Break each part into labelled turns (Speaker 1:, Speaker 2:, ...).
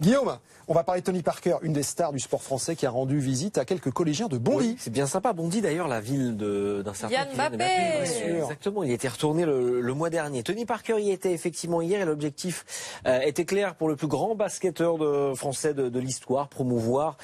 Speaker 1: Guillaume, on va parler de Tony Parker, une des stars du sport français qui a rendu visite à quelques collégiens de Bondy.
Speaker 2: Oui, c'est bien sympa. Bondy, d'ailleurs, la ville d'un certain
Speaker 3: Kylian Mbappé.
Speaker 2: Exactement, il était retourné le mois dernier. Tony Parker y était effectivement hier et l'objectif était clair pour le plus grand basketteur français de l'histoire, promouvoir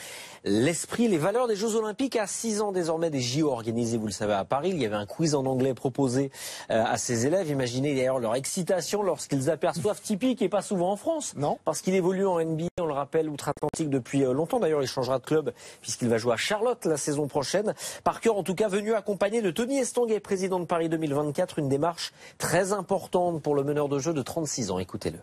Speaker 2: l'esprit, les valeurs des Jeux Olympiques à 6 ans désormais des JO organisés, vous le savez, à Paris. Il y avait un quiz en anglais proposé à ses élèves. Imaginez d'ailleurs leur excitation lorsqu'ils aperçoivent Tipeee, qui n'est pas souvent en France.
Speaker 1: Non.
Speaker 2: Parce qu'il évolue en NBA, on le rappelle, outre-Atlantique depuis longtemps. D'ailleurs, il changera de club puisqu'il va jouer à Charlotte la saison prochaine. Parker, en tout cas, venu accompagné de Tony Estanguet, président de Paris 2024. Une démarche très importante pour le meneur de jeu de 36 ans. Écoutez-le.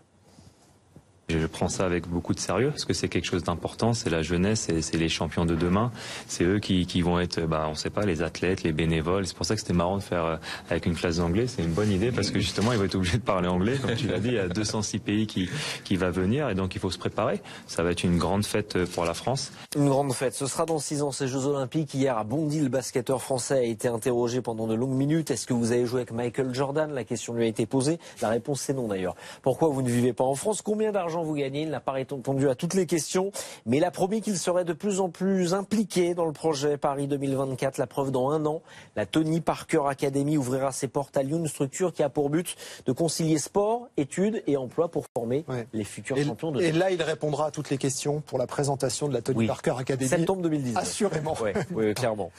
Speaker 4: Je prends ça avec beaucoup de sérieux parce que c'est quelque chose d'important, c'est la jeunesse, c'est les champions de demain, c'est eux qui vont être, on sait pas, les athlètes, les bénévoles. C'est pour ça que c'était marrant de faire avec une classe d'anglais, c'est une bonne idée parce que justement ils vont être obligés de parler anglais. Comme tu l'as dit, il y a 206 pays qui va venir et donc il faut se préparer. Ça va être une grande fête pour la France.
Speaker 2: Une grande fête, ce sera dans 6 ans ces Jeux Olympiques. Hier à Bondy, le basketteur français a été interrogé pendant de longues minutes. Est-ce que vous avez joué avec Michael Jordan? La question lui a été posée. La réponse c'est non d'ailleurs. Pourquoi vous ne vivez pas en France? Combien d'argent vous gagnez? Il n'a pas répondu à toutes les questions, mais il a promis qu'il serait de plus en plus impliqué dans le projet Paris 2024. La preuve, dans 1 an, la Tony Parker Academy ouvrira ses portes à Lyon, une structure qui a pour but de concilier sport, études et emploi pour former les futurs champions de demain.
Speaker 1: Et là, il répondra à toutes les questions pour la présentation de la Tony Parker Academy.
Speaker 2: Septembre 2019.
Speaker 1: Assurément.
Speaker 2: Oui, clairement.